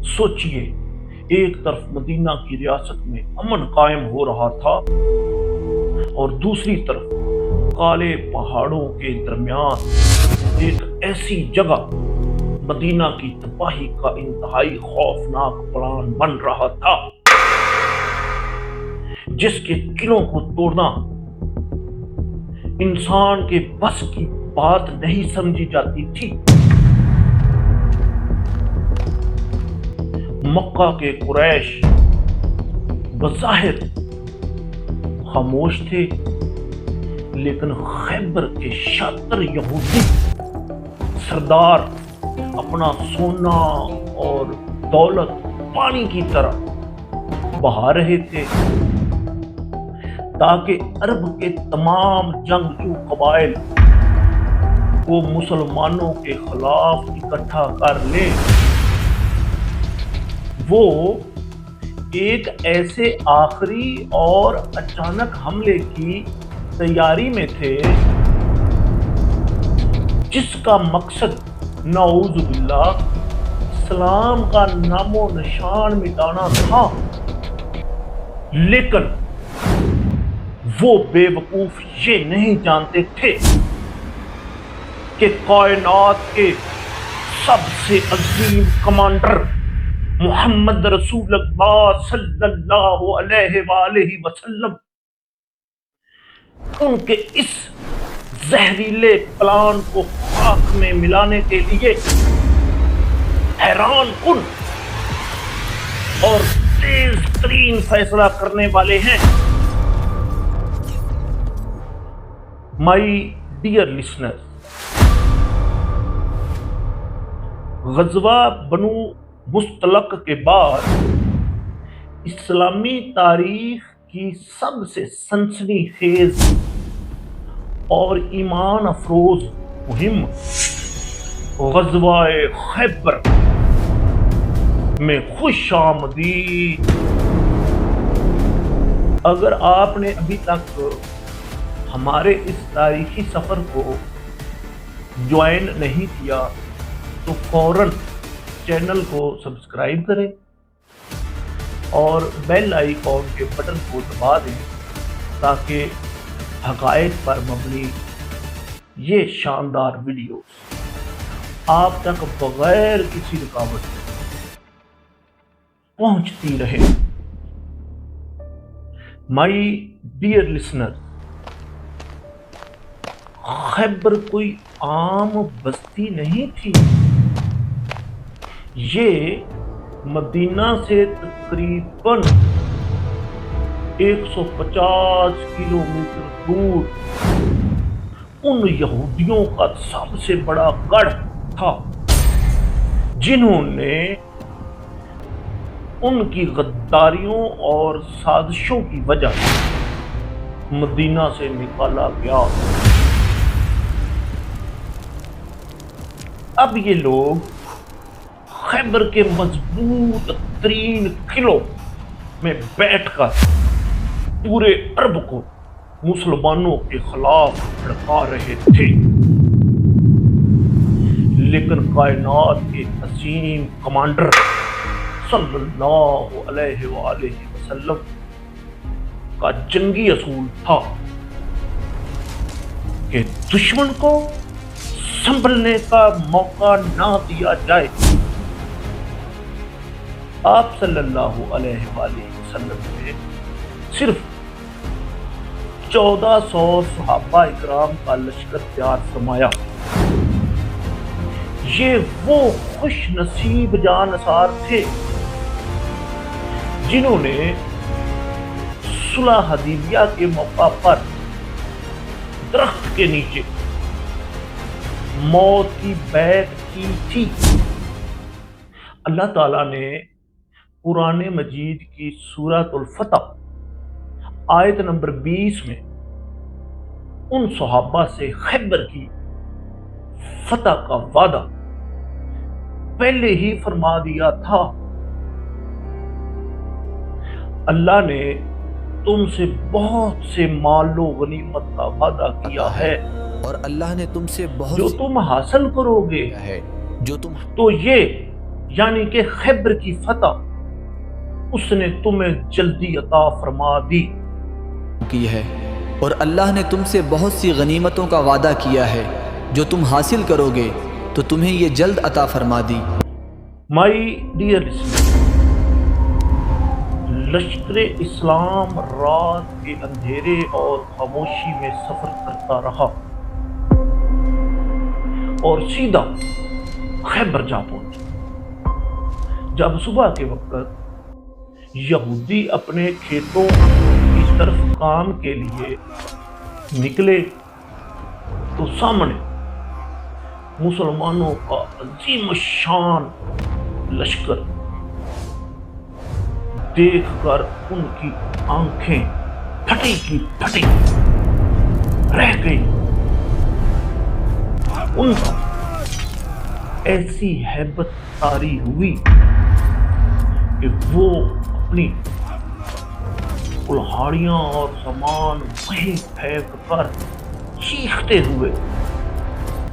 سوچئے، ایک طرف مدینہ کی ریاست میں امن قائم ہو رہا تھا اور دوسری طرف کالے پہاڑوں کے درمیان ایک ایسی جگہ مدینہ کی تباہی کا انتہائی خوفناک پلان بن رہا تھا جس کے قلعوں کو توڑنا انسان کے بس کی بات نہیں سمجھی جاتی تھی۔ مکہ کے قریش بظاہر خاموش تھے، لیکن خیبر کے شاطر یہودی سردار اپنا سونا اور دولت پانی کی طرح بہا رہے تھے تاکہ عرب کے تمام جنگجو قبائل کو مسلمانوں کے خلاف اکٹھا کر لیں۔ وہ ایک ایسے آخری اور اچانک حملے کی تیاری میں تھے جس کا مقصد نعوذ باللہ اسلام کا نام و نشان مٹانا تھا، لیکن وہ بے وقوف یہ نہیں جانتے تھے کہ کائنات کے سب سے عظیم کمانڈر محمد رسول اللہ صلی اللہ علیہ وآلہ وسلم ان کے اس زہریلے پلان کو خاک میں ملانے کے لیے حیران کن اور تیز ترین فیصلہ کرنے والے ہیں۔ مائی ڈیئر لسنر، غزوہ بنو مستلق کے بعد اسلامی تاریخ کی سب سے سنسنی خیز اور ایمان افروز مہم غزوہ خیبر میں خوش آمدید۔ اگر آپ نے ابھی تک ہمارے اس تاریخی سفر کو جوائن نہیں کیا تو فوراً چینل کو سبسکرائب کریں اور بیل آئیکن کے بٹن کو دبا دیں تاکہ حقائق پر مبنی یہ شاندار ویڈیوز آپ تک بغیر کسی رکاوٹ پہنچتی رہے۔ مائی ڈیئر لسنر، خیبر کوئی عام بستی نہیں تھی۔ یہ مدینہ سے تقریباً 150 کلومیٹر دور ان یہودیوں کا سب سے بڑا گڑھ تھا جنہوں نے ان کی غداریوں اور سازشوں کی وجہ مدینہ سے نکالا گیا۔ اب یہ لوگ خیبر کے مضبوط ترین قلعوں میں بیٹھ کر پورے عرب کو مسلمانوں کے خلاف بھڑکا رہے تھے، لیکن کائنات کے عظیم کمانڈر صلی اللہ علیہ وآلہ وسلم کا جنگی اصول تھا کہ دشمن کو سنبھلنے کا موقع نہ دیا جائے۔ آپ صلی اللہ علیہ وآلہ وسلم نے صرف 1400 صحابہ اکرام کا لشکر تیار فرمایا۔ یہ وہ خوش نصیب جانصار تھے جنہوں نے صلح حدیبیہ کے موقع پر درخت کے نیچے موت کی بیعت کی تھی۔ اللہ تعالیٰ نے قرآن مجید کی سورۃ الفتح آیت نمبر 20 میں ان صحابہ سے خیبر کی فتح کا وعدہ پہلے ہی فرما دیا تھا۔ اللہ نے تم سے بہت سے مال و غنیمت کا وعدہ کیا ہے، اور اللہ نے تم سے بہت جو تم حاصل کرو گے ہے جو تم تو یہ یعنی کہ خیبر کی فتح اس نے تمہیں جلدی عطا فرما دی کی ہے، اور اللہ نے تم سے بہت سی غنیمتوں کا وعدہ کیا ہے جو تم حاصل کرو گے تو تمہیں یہ جلد عطا فرما دی۔ مائی ڈیئر لشکر اسلام رات کے اندھیرے اور خاموشی میں سفر کرتا رہا اور سیدھا خیبر جا پہنچا۔ جب صبح کے وقت یہودی اپنے کھیتوں کی طرف کام کے لیے نکلے تو سامنے مسلمانوں کا عظیم الشان لشکر دیکھ کر ان کی آنکھیں پھٹی کی پھٹی رہ گئی۔ ان کا ایسی ہیبت طاری ہوئی کہ وہ اپنی کلہاڑیاں اور سامان وہیں پھینک کر چیختے ہوئے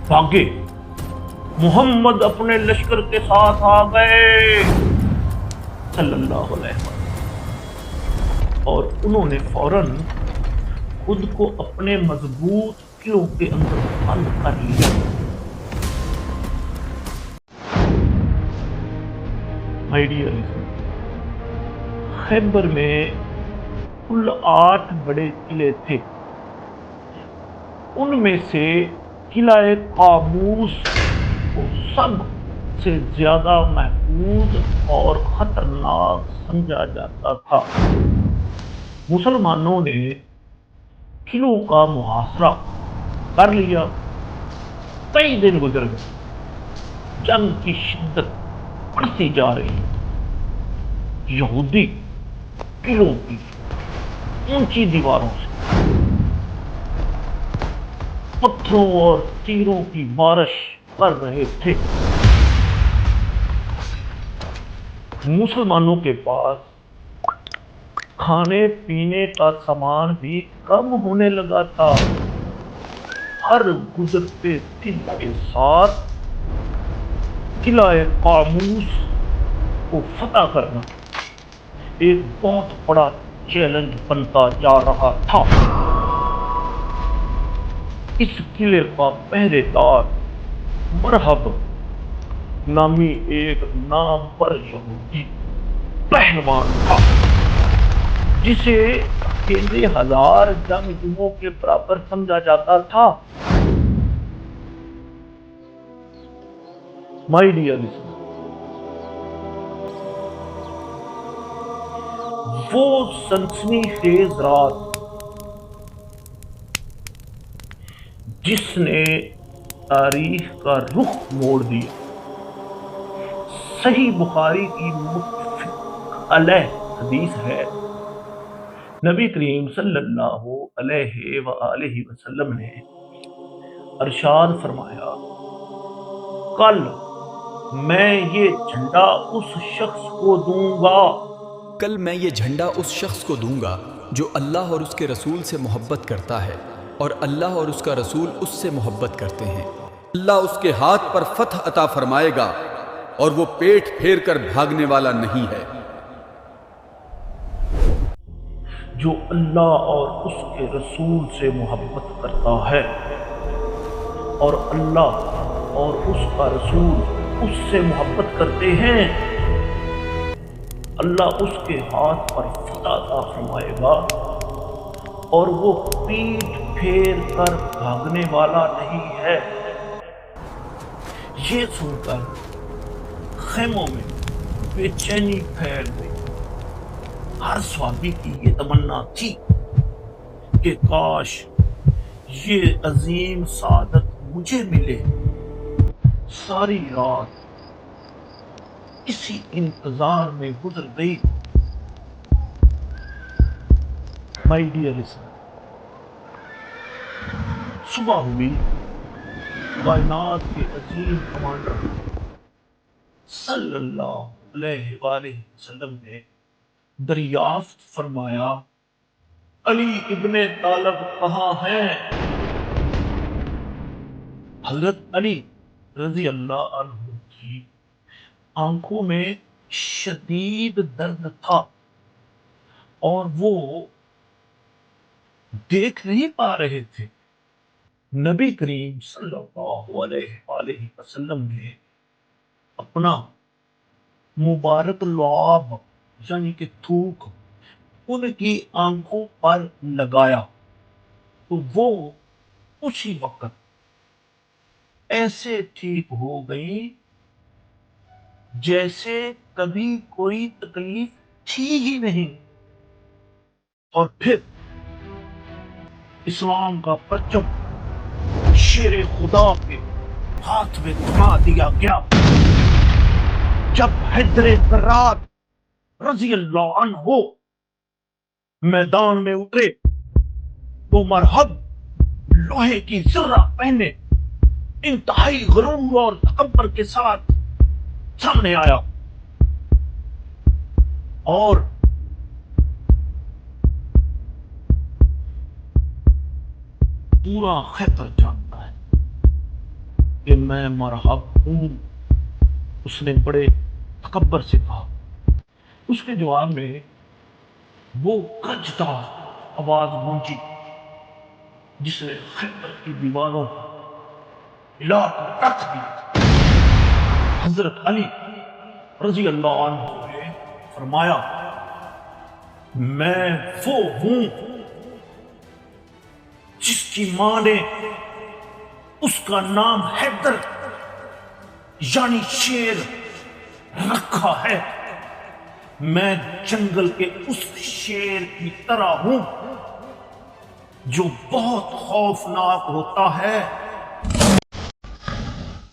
بھاگے۔ محمد اپنے لشکر کے ساتھ آ گئے صلی اللہ علیہ وسلم، اور انہوں نے فوراً خود کو اپنے مضبوط قلعوں کے اندر بند کر لیا۔ مائی ڈیئر خیبر میں کل 8 بڑے قلعے تھے۔ ان میں سے قلعہ قابوس کو سب سے زیادہ محفوظ اور خطرناک سمجھا جاتا تھا۔ مسلمانوں نے قلعوں کا محاصرہ کر لیا۔ کئی دن گزر گئے، جنگ کی شدت بڑھتی جا رہی۔ یہودی قلعوں کی اونچی دیواروں سے پتھروں اور تیروں کی بارش کر رہے تھے۔ مسلمانوں کے پاس کھانے پینے کا سامان بھی کم ہونے لگا تھا۔ ہر گزرتے دن کے ساتھ قلعہ قابوس کو فتح کرنا ایک بہت بڑا چیلنج بنتا جا رہا تھا۔ اس قلعے کا پہرے دار مرحب نامی ایک نامور یہودی پہلوان تھا، جسے اکیلے 1000 جنگجوؤں کے برابر سمجھا جاتا تھا۔ مائی ڈیئر وہ سنسنی خیز رات جس نے تاریخ کا رخ موڑ دیا۔ صحیح بخاری کی متفق علیہ حدیث ہے، نبی کریم صلی اللہ علیہ وآلہ وسلم نے ارشاد فرمایا، کل میں یہ جھنڈا اس شخص کو دوں گا کل میں یہ جھنڈا اس شخص کو دوں گا جو اللہ اور اس کے رسول سے محبت کرتا ہے، اور اللہ اور اس کا رسول اس سے محبت کرتے ہیں۔ اللہ اس کے ہاتھ پر فتح عطا فرمائے گا اور وہ پیٹ پھیر کر بھاگنے والا نہیں ہے۔ جو اللہ اور اس کے رسول سے محبت کرتا ہے اور اللہ اور اس کا رسول اس سے محبت کرتے ہیں، اللہ اس کے ہاتھ پر فتح عطا فرمائے گا اور وہ پیٹ پھیر کر بھاگنے والا نہیں ہے۔ یہ سن کر خیموں میں بے چینی پھیل گئی۔ ہر صحابی کی یہ تمنا تھی کہ کاش یہ عظیم سعادت مجھے ملے۔ ساری رات اسی انتظار میں گزر گئی۔ مائی ڈیئر لسنر، صبح ہوئی، کائنات کے عظیم کمانڈر صلی اللہ علیہ وآلہ وسلم نے دریافت فرمایا، علی ابن طالب کہاں ہیں؟ حضرت علی رضی اللہ عنہ کی آنکھوں میں شدید درد تھا اور وہ دیکھ نہیں پا رہے تھے۔ نبی کریم صلی اللہ علیہ وآلہ وسلم نے اپنا مبارک لعاب یعنی کہ تھوک ان کی آنکھوں پر لگایا تو وہ اسی وقت ایسے ٹھیک ہو گئی جیسے کبھی کوئی تکلیف تھی ہی نہیں، اور پھر اسلام کا پرچم شیر خدا کے ہاتھ میں تھما دیا گیا۔ جب حیدر کرار رضی اللہ عنہ میدان میں اترے تو مرحب لوہے کی ذرہ پہنے انتہائی غرور اور تکبر کے ساتھ سامنے آیا اور پورا خیبر جانتا ہے کہ میں مرحب ہوں۔ اس نے بڑے تکبر سے کہا۔ اس کے جواب میں وہ گرجتا آواز گونجی جس نے خیبر کی دیواروں ہلا کر رکھ دی۔ حضرت علی رضی اللہ عنہ نے فرمایا، میں وہ ہوں جس کی ماں نے اس کا نام حیدر یعنی شیر رکھا ہے۔ میں جنگل کے اس شیر کی طرح ہوں جو بہت خوفناک ہوتا ہے۔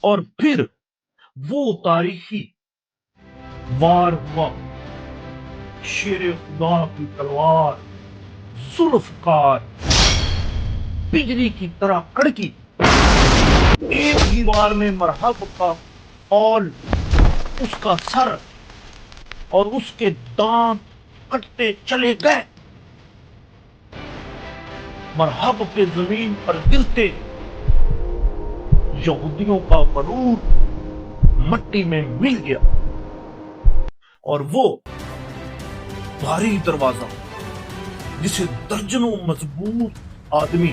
اور پھر وہ تاریخی وار ہوا۔ شیر خدا کی تلوار ذوالفقار بجلی کی طرح کڑکی۔ ایک ہی وار میں مرحب کا قول اس کا سر اور اس کے دانت کٹتے چلے گئے۔ مرحب کے زمین پر گرتے یہودیوں کا غرور مٹی میں مل گیا اور وہ بھاری دروازہ جسے درجنوں مضبوط آدمی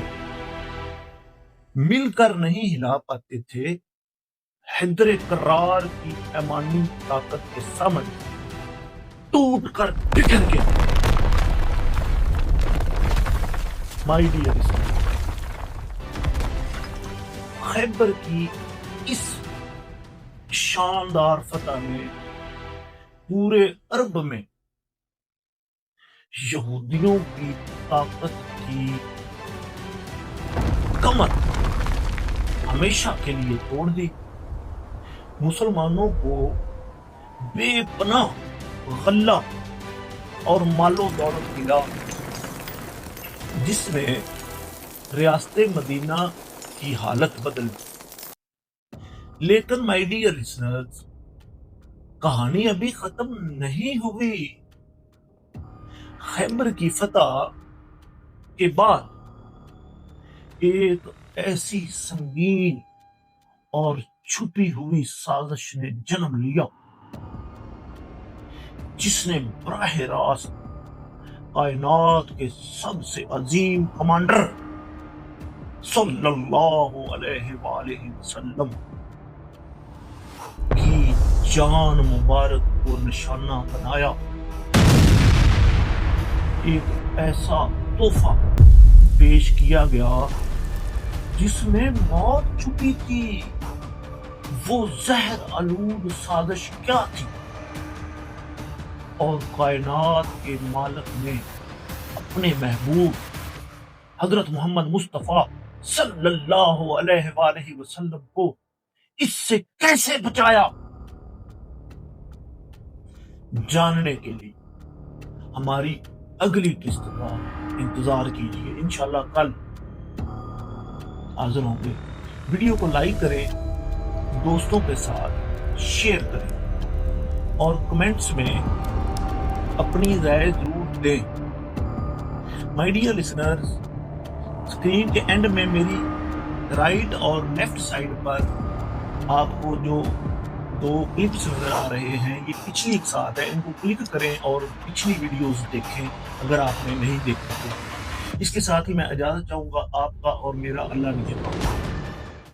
مل کر نہیں ہلا پاتے تھے، حیدر کرار کی ایمانی طاقت کے سامنے ٹوٹ کر بکھر گیا۔ مائی ڈیئر خیبر کی اس شاندار فتح نے پورے عرب میں یہودیوں کی طاقت کی کمر ہمیشہ کے لیے توڑ دی۔ مسلمانوں کو بے پناہ غلہ اور مال و دولت ملا جس نے ریاست مدینہ کی حالت بدل دی۔ لیکن مائی ڈیئر لسنرز، کہانی ابھی ختم نہیں ہوئی۔ خیبر کی فتح کے بعد ایک ایسی سنگین اور چھپی ہوئی سازش نے جنم لیا جس نے براہ راست کائنات کے سب سے عظیم کمانڈر صلی اللہ علیہ وآلہ وسلم کی جان مبارک کو نشانہ بنایا۔ ایک ایسا تحفہ پیش کیا گیا جس میں موت چھپی تھی۔ وہ زہر آلود سازش کیا تھی؟ اور کائنات کے مالک نے اپنے محبوب حضرت محمد مصطفیٰ صلی اللہ علیہ وآلہ وسلم کو اس سے کیسے بچایا؟ جاننے کے لیے ہماری اگلی قسط کا انتظار کیجیے۔ انشاءاللہ کل حاضر ہوں گے۔ ویڈیو کو لائک کریں، دوستوں کے ساتھ شیئر کریں اور کمنٹس میں اپنی رائے ضرور دیں۔ مائی ڈیئر لسنرز، اسکرین کے اینڈ میں میری رائٹ اور لیفٹ سائڈ پر آپ کو جو دو کلپس نظر آ رہے ہیں، یہ پچھلی ایک ساتھ ہے، ان کو کلک کریں اور پچھلی ویڈیوز دیکھیں اگر آپ نے نہیں دیکھی تو۔ اس کے ساتھ ہی میں اجازت چاہوں گا، آپ کا اور میرا اللہ نگہبان۔